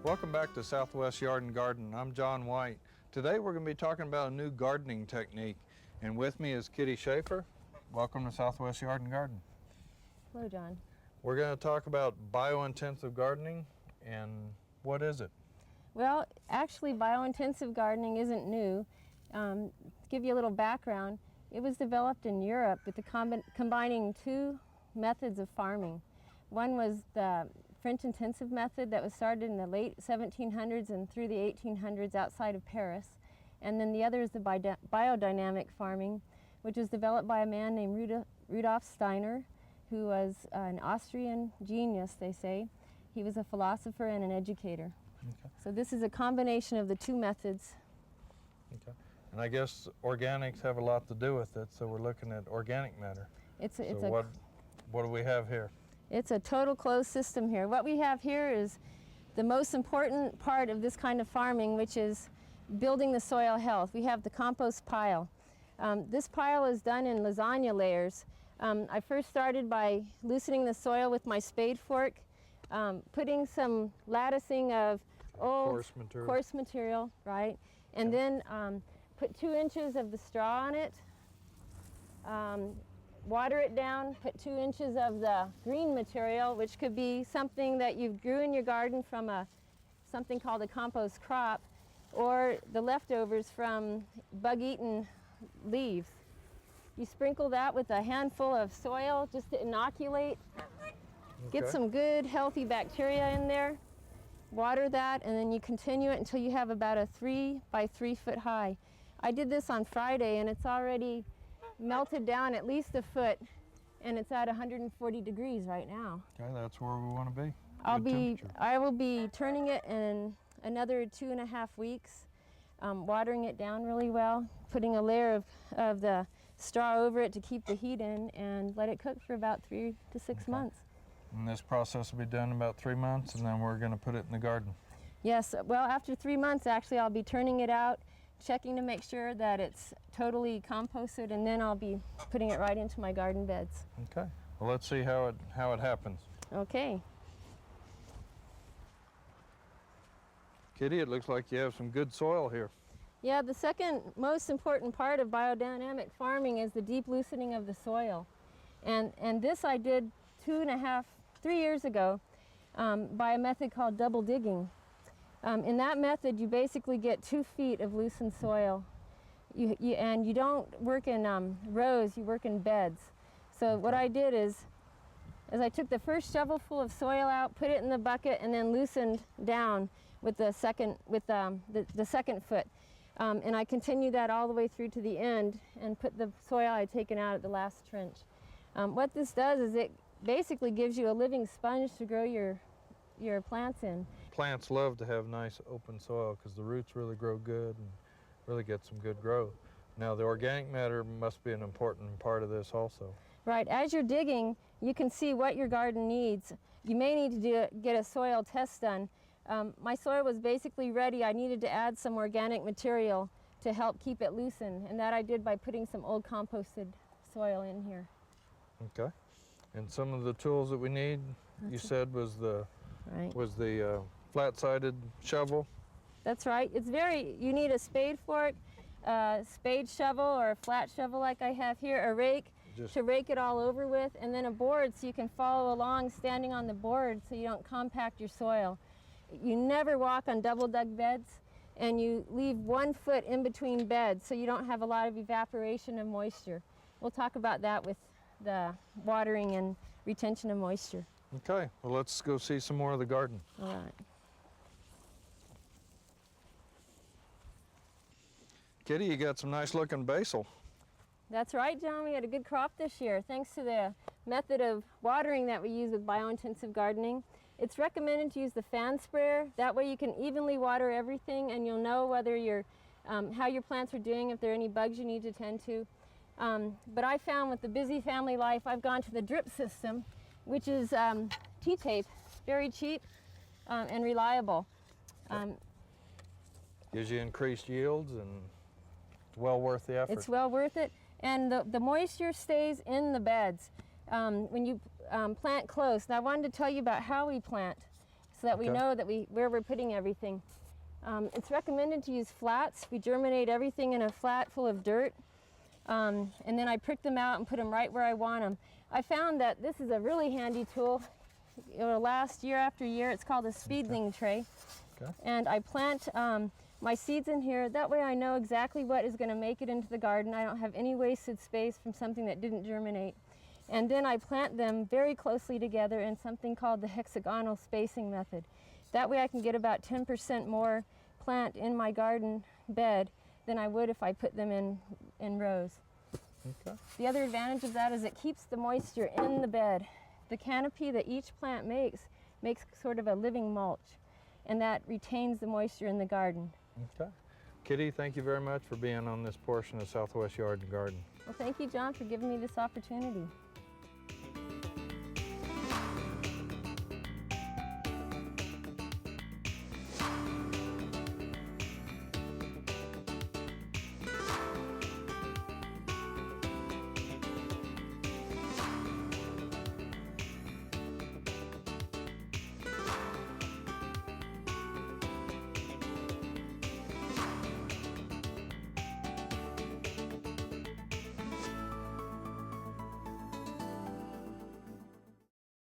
Welcome back to Southwest Yard and Garden. I'm John White. Today we're going to be talking about a new gardening technique, and with me is Kitty Schaefer. Welcome to Southwest Yard and Garden. Hello, John. We're going to talk about biointensive gardening, and what is it? Well, actually biointensive gardening isn't new. To give you a little background, it was developed in Europe with the combining two methods of farming. One was the French intensive method that was started in the late 1700s and through the 1800s outside of Paris. And then the other is the biodynamic farming, which was developed by a man named Rudolf Steiner, who was an Austrian genius, they say. He was a philosopher and an educator. Okay. So this is a combination of the two methods. Okay. And I guess organics have a lot to do with it, so we're looking at organic matter. What do we have here? It's a total closed system here. What we have here is the most important part of this kind of farming, which is building the soil health. We have the compost pile. This pile is done in lasagna layers. I first started by loosening the soil with my spade fork, putting some latticing of old coarse material, right? And then put 2 inches of the straw on it, water it down, put 2 inches of the green material, which could be something that you grew in your garden from something called a compost crop, or the leftovers from bug-eaten leaves. You sprinkle that with a handful of soil just to inoculate, get some good healthy bacteria in there, water that, and then you continue it until you have about a 3 by 3 foot high. I did this on Friday and it's already melted down at least a foot, and it's at 140 degrees right now. Okay, that's where we want to be. I will be turning it in another 2.5 weeks, watering it down really well, putting a layer of the straw over it to keep the heat in, and let it cook for about 3 to 6 months. And this process will be done in about 3 months, and then we're going to put it in the garden. Yes, well, after 3 months, actually, I'll be turning it out, checking to make sure that it's totally composted, and then I'll be putting it right into my garden beds. Okay. Well, let's see how it happens. Okay. Kitty, it looks like you have some good soil here. Yeah, the second most important part of biodynamic farming is the deep loosening of the soil. And this I did 3 years ago by a method called double digging. In that method, you basically get 2 feet of loosened soil. And you don't work in rows, you work in beds. So what I did is I took the first shovelful of soil out, put it in the bucket, and then loosened down with the second foot. And I continued that all the way through to the end and put the soil I had taken out at the last trench. What this does is it basically gives you a living sponge to grow your plants in. Plants love to have nice open soil because the roots really grow good and really get some good growth. Now the organic matter must be an important part of this also. Right, as you're digging, you can see what your garden needs. You may need to get a soil test done. My soil was basically ready. I needed to add some organic material to help keep it loosened, and that I did by putting some old composted soil in here. Okay. And some of the tools that we need, you said, was the flat-sided shovel. That's right. You need a spade fork, a spade shovel or a flat shovel like I have here, a rake to rake it all over with, and then a board so you can follow along standing on the board so you don't compact your soil. You never walk on double dug beds, and you leave 1 foot in between beds so you don't have a lot of evaporation of moisture. We'll talk about that with the watering and retention of moisture. Okay, well let's go see some more of the garden. All right. Kitty, you got some nice looking basil. That's right, John. We had a good crop this year thanks to the method of watering that we use with biointensive gardening. It's recommended to use the fan sprayer. That way you can evenly water everything and you'll know whether how your plants are doing, if there are any bugs you need to tend to. But I found with the busy family life, I've gone to the drip system, which is T-tape, very cheap and reliable. Gives you increased yields and it's well worth the effort. It's well worth it. And the moisture stays in the beds when you plant close. Now I wanted to tell you about how we plant. so that we Okay. know that where we're putting everything. It's recommended to use flats. We germinate everything in a flat full of dirt, and then I prick them out and put them right where I want them. I found that this is a really handy tool. It will last year after year. It's called a seedling tray. Okay. And I plant my seeds in here. That way I know exactly what is going to make it into the garden. I don't have any wasted space from something that didn't germinate. And then I plant them very closely together in something called the hexagonal spacing method. That way I can get about 10% more plant in my garden bed than I would if I put them in rows. Okay. The other advantage of that is it keeps the moisture in the bed. The canopy that each plant makes sort of a living mulch, and that retains the moisture in the garden. Okay. Kitty, thank you very much for being on this portion of Southwest Yard and Garden. Well, thank you, John, for giving me this opportunity.